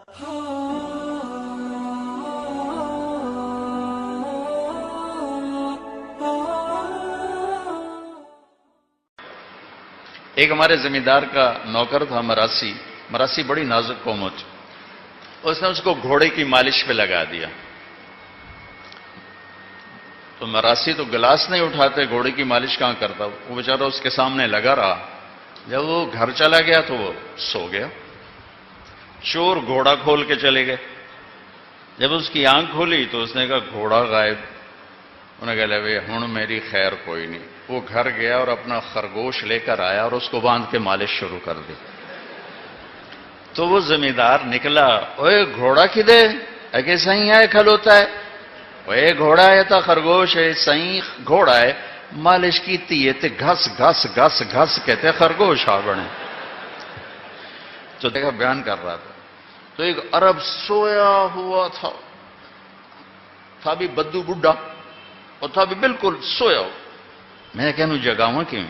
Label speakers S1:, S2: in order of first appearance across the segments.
S1: ایک ہمارے زمیندار کا نوکر تھا مراسی. مراسی بڑی نازک قوم ہوتی. اس نے اس کو گھوڑے کی مالش پہ لگا دیا. تو مراسی تو گلاس نہیں اٹھاتے، گھوڑے کی مالش کہاں کرتا. وہ بیچارہ اس کے سامنے لگا رہا. جب وہ گھر چلا گیا تو وہ سو گیا. چور گھوڑا کھول کے چلے گئے. جب اس کی آنکھ کھولی تو اس نے کہا گھوڑا غائب. انہوں نے کہا لے ہن میری خیر کوئی نہیں. وہ گھر گیا اور اپنا خرگوش لے کر آیا اور اس کو باندھ کے مالش شروع کر دی. تو وہ زمیندار نکلا، اوے گھوڑا کدے اگے سائیں آئے کھلوتا ہے. اوے گھوڑا ہے تا خرگوش ہے. سائیں گھوڑا ہے مالش کیتی ہے تے گھس گھس گھس گھس کہتے خرگوش آ بنے. تو دیکھا بیان کر رہا تھا. تو ایک عرب سویا ہوا تھا بھی بدو بڈھا اور تھا بھی بالکل سویا ہو. میں کہنوں جگاواں کیوں؟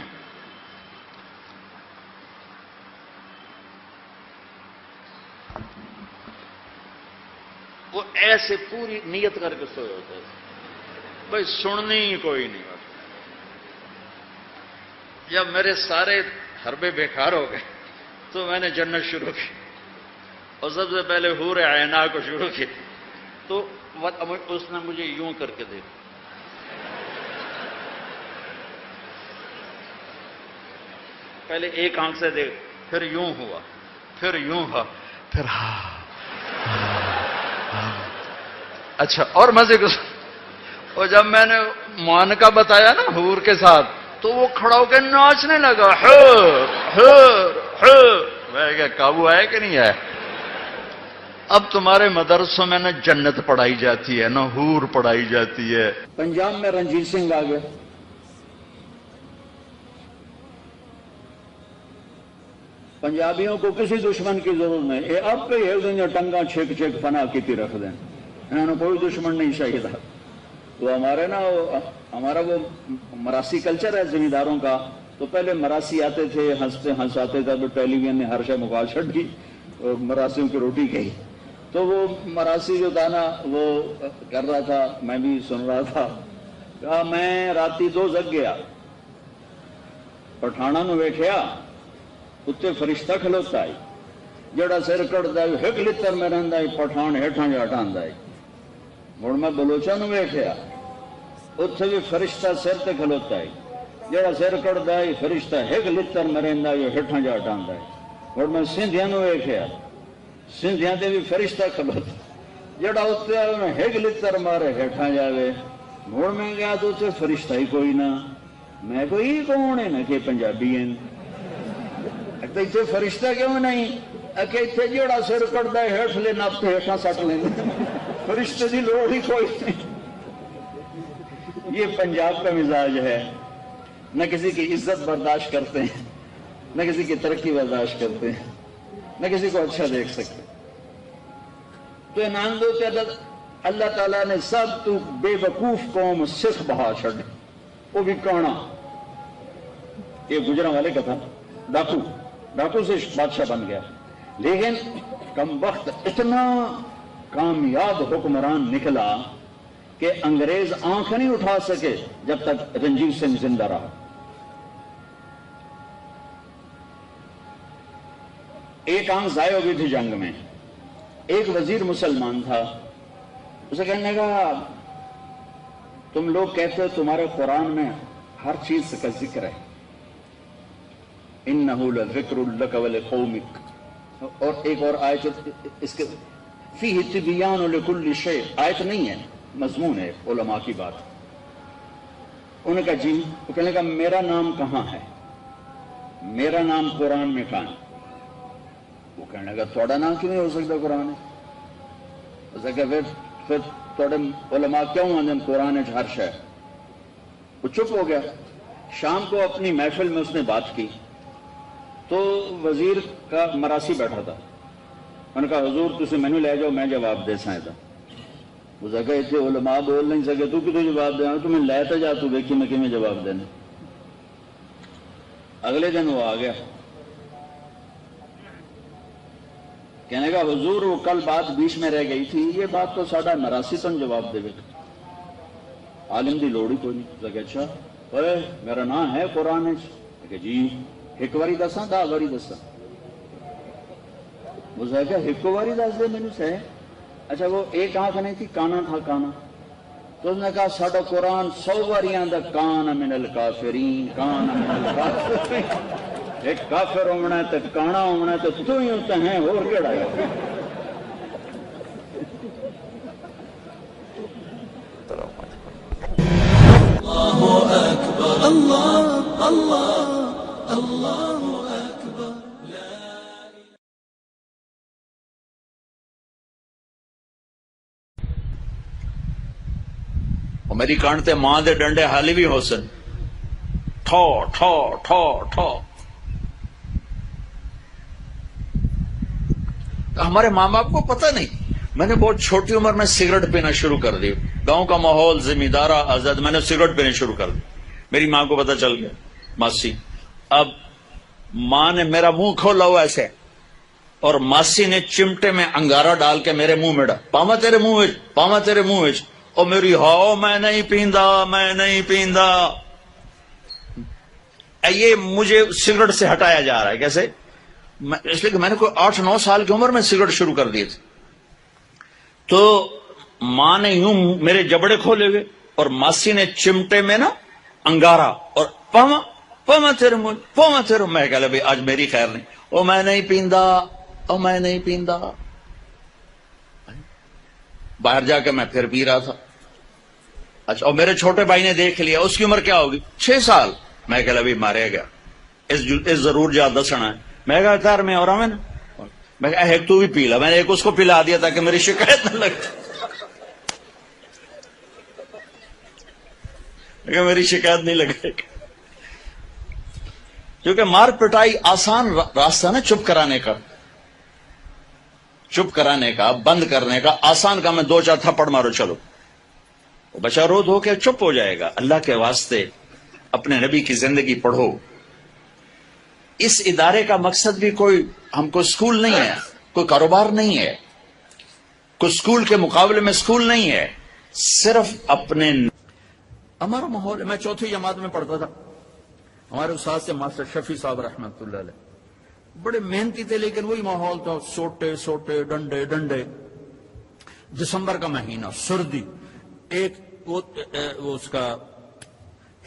S1: وہ ایسے پوری نیت کر کے سویا ہوتا ہے بھائی سننی ہی کوئی نہیں. جب میرے سارے حربے بیکار ہو گئے تو میں نے جنت شروع کی اور سب سے پہلے حور عینا کو شروع کی. تو اس نے مجھے یوں کر کے دیکھا. پہلے ایک آنکھ سے دیکھ، پھر یوں ہوا، پھر یوں ہوا، پھر اچھا. اور مزے کو اور جب میں نے معانقہ بتایا نا حور کے ساتھ تو وہ کھڑا ہو کے ناچنے لگا. میں کہا قابو آیا کہ نہیں آیا؟ اب تمہارے مدرسوں میں نہ جنت پڑھائی جاتی ہے نہ حور پڑھائی جاتی ہے.
S2: پنجاب میں رنجیت سنگھ آ گیا. پنجابیوں کو کسی دشمن کی ضرورت نہیں. یہ اب پہ ہل دیں ٹنگا چھک چھک فنا کی رکھ دیں. انہوں نے کوئی دشمن نہیں چاہیے تھا. تو ہمارے نا ہمارا وہ مراسی کلچر ہے زمینداروں کا. تو پہلے مراسی آتے تھے ہنستے ہنساتے تھے. تو ٹیلی ویژن نے ہر شے مکال چھٹ کی اور مراسیوں کی روٹی کہی. تو وہ مراسی جو تھا نا وہ کر رہا تھا، میں بھی سن رہا تھا. کہا میں راتی 2 جگ گیا، پٹھانا نو ویکھیا اتنے فرشتہ کھلوتا ہے جڑا سر کٹتا ہے ہک لتر میں رہتا ہے، پٹھان ہیٹھاں جا ہٹاتا ہے. ہوں میں بلوچا نو ویکھیا اتنے بھی فرشتہ سر تے کھلوتا ہے جڑا سر کٹتا ہے فرشتہ ہک لتر میں رہتا ہے ہیٹھاں جا ہٹاتا ہے. ہوں میں سندھیاں نو ویکھیا سندھیاں تے بھی فرشتہ کھلوتا جڑا اتنے ہک لتر مارے ہیٹھاں جاوے. ہوں میں گیا تو اتنے فرشتہ ہی کوئی نہ. میں کوئی کون ہے نا کہ پنجابی ہیں اتنے فرشتہ کیوں نہیں؟ کہ اتنے جڑا سر کٹتا ہے ہیٹھ لے نپ کے ہیٹھاں سٹ لیں فرشتے کی لوڑ ہی کوئی نہیں. یہ پنجاب کا مزاج ہے. نہ کسی کی عزت برداشت کرتے ہیں، نہ کسی کی ترقی برداشت کرتے ہیں، نہ کسی کو اچھا دیکھ سکتے. تو انعام دو کہ اللہ تعالیٰ نے سب تو بے وقوف قوم سکھ بہا چھڑ. وہ بھی کانا یہ گجرا والے کا تھا، ڈاکو سے بادشاہ بن گیا. لیکن کم وقت اتنا کامیاب حکمران نکلا کہ انگریز آنکھ نہیں اٹھا سکے جب تک رنجیت سنگھ زندہ رہا. ایک آنکھ ضائع ہو گئی تھی جنگ میں. ایک وزیر مسلمان تھا، اسے کہنے لگا تم لوگ کہتے ہو تمہارے قرآن میں ہر چیز کا ذکر ہے، انہ لذکر لک ولقومک. اور ایک اور آیت اس کے فیہ تبیان لکل شیء، آیت نہیں ہے مضمون ہے علماء کی بات. انہوں نے کہا جی. وہ کہنے لگا میرا نام کہاں ہے؟ میرا نام قرآن میں کہاں ہے؟ وہ کہنے لگا تھوڑا نام کیوں نہیں ہو سکتا قرآن ہے؟ اسے کہا پھر تھوڑے علماء کیوں آدھے قرآن ہر شے؟ وہ چپ ہو گیا. شام کو اپنی محفل میں اس نے بات کی تو وزیر کا مراسی بیٹھا تھا. انہوں نے کہا حضور تسی مینو لے جاؤ میں جواب دے سکتا. وہ جگہ اتنے علماء بول نہیں سکے تو کتوں جواب دیا؟ تو میں لے تو جا تو دیکھی میں کیویں جواب دینا. اگلے دن وہ آ گیا. کہنے کا حضور وہ کل بات بیچ میں رہ گئی تھی, یہ بات تو ساڈا مراسی تن جواب دے گا, عالم دی لوڑ ہی کوئی نہیں. تو کہ اچھا اوے میرا نام ہے قرآن, کہ جی ایک باری دساں 10 باری دساں. وہ کہ ایک باری دس دے مینوں سے. اچھا وہ ایک آنکھ نہیں تھی, کانا تھا کانا. تو اس نے کہا ساڈا قرآن 100 باریاں دا کان من الکافرین, کان من الکافرین. ایک کافر ہونا ہے تو کانا ہونا ہے, تو ہی ہوتا ہے اور کیڑا ہے.
S3: اللہ اکبر اللہ اللہ اللہ اکبر.
S1: اور میری کانٹتے ماں دے ڈنڈے حالی بھی ہو سن, ٹھو ٹھو ٹھو ٹھو. ہمارے ماں باپ کو پتہ نہیں, میں نے بہت چھوٹی عمر میں سگریٹ پینا شروع کر دی. گاؤں کا ماحول زمیندارا آزاد, میں نے سگریٹ پینے شروع کر دی. میری ماں کو پتہ چل گیا, ماسی. اب ماں نے میرا منہ کھولا ہوا ایسے, اور ماسی نے چمٹے میں انگارا ڈال کے میرے منہ میں ڈال, پاما تیرے منہ وچ, پاما تیرے منہ وچ. اور میری ہاؤ میں نہیں پیندا, میں نہیں پیندا. یہ مجھے سگریٹ سے ہٹایا جا رہا ہے. کیسے؟ اس لیے کہ میں نے کوئی 8-9 سال کی عمر میں سگریٹ شروع کر دی تھی. تو ماں نے یوں میرے جبڑے کھولے ہوئے, اور ماسی نے چمٹے میں نا انگارا, اور پاما پاما تیرے منہ, پاما تیرے. میں کہہ لیا بھائی آج میری خیر نہیں, او میں نہیں پیندا, او میں نہیں پیندا. باہر جا کے میں پھر پی رہا تھا. اچھا, اور میرے چھوٹے بھائی نے دیکھ لیا, اس کی عمر کیا ہوگی 6 سال. میں کہہ لیا بھائی مارے گیا, اس ضرور جا دسنا ہے. میں کہا کار میں اور میں میں کہا ایک تو بھی پی لا. میں نے ایک اس کو پلا دیا تاکہ میری شکایت نہ لگتی, میری شکایت نہیں لگے. کیونکہ مار پٹائی آسان راستہ نا چپ کرانے کا, چپ کرانے کا, بند کرنے کا آسان کام ہے. 2-4 تھپڑ مارو چلو, بچہ رو دھو کے چپ ہو جائے گا. اللہ کے واسطے اپنے نبی کی زندگی پڑھو. اس ادارے کا مقصد بھی کوئی ہم کو اسکول نہیں ہے, کوئی کاروبار نہیں ہے, کوئی اسکول کے مقابلے میں اسکول نہیں ہے, صرف اپنے. ہمارا ماحول, میں 4تھی جماعت میں پڑھتا تھا. ہمارے استاد سے ماسٹر شفیع صاحب رحمۃ اللہ علیہ, بڑے محنتی تھے, لیکن وہی ماحول تھا, سوٹے سوٹے ڈنڈے ڈنڈے. دسمبر کا مہینہ, سردی. ایک اس کا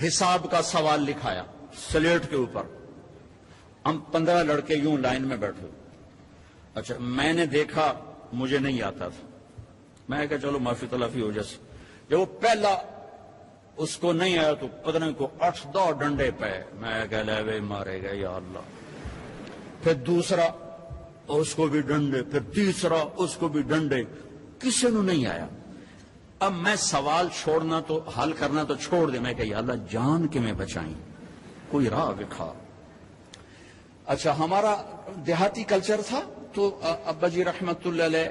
S1: حساب کا سوال لکھایا سلیٹ کے اوپر. ہم 15 لڑکے یوں لائن میں بیٹھے. اچھا, میں نے دیکھا, مجھے نہیں آتا تھا. میں کہا چلو معافی تلافی ہو جیسے. جب وہ پہلا اس کو نہیں آیا تو پتہ کو 8-10 ڈنڈے پہ. میں کہہ لیا بھائی مارے گا یا اللہ. پھر دوسرا, اس کو بھی ڈنڈے. پھر تیسرا, اس کو بھی ڈنڈے. کسی نے نہیں آیا. اب میں سوال چھوڑنا تو حل کرنا تو چھوڑ دے. میں کہ یا اللہ جان کے میں بچائیں, کوئی راہ دکھا. اچھا, ہمارا دیہاتی کلچر تھا تو ابا جی رحمت اللہ علیہ,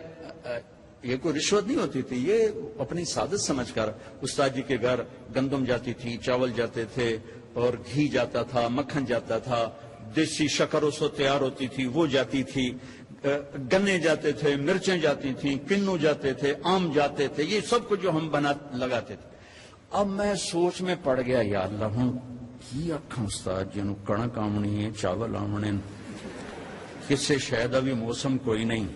S1: یہ کوئی رشوت نہیں ہوتی تھی, یہ اپنی سعادت سمجھ کر استاد جی کے گھر گندم جاتی تھی, چاول جاتے تھے, اور گھی جاتا تھا, مکھن جاتا تھا, دیسی شکر اس وقت تیار ہوتی تھی وہ جاتی تھی, گنے جاتے تھے, مرچیں جاتی تھیں, کنو جاتے تھے, آم جاتے تھے. یہ سب کچھ جو ہم لگاتے تھے. اب میں سوچ میں پڑ گیا, یا اللہ ہوں کی اکھاں استاد جی نو کڑک آمنی ہے, چاول آمنے, کسے شاید ابھی موسم کوئی نہیں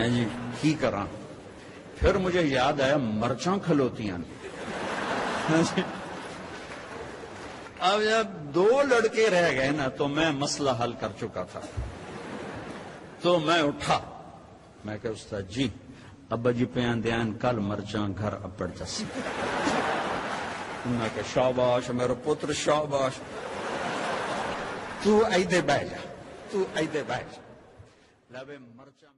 S1: جی, کی کراں. پھر مجھے یاد آیا مرچاں کھلوتی ہیں. اب جب 2 لڑکے رہ گئے نا تو میں مسئلہ حل کر چکا تھا. تو میں اٹھا, میں کہ استاد جی ابا جی پیان دیان کل مرچاں گھر اپڑ جس. میں کہ شاباش میرا پتر شاباش, تو ایدے بہ جا, تو ایدے بہ جا. لبے مرچاں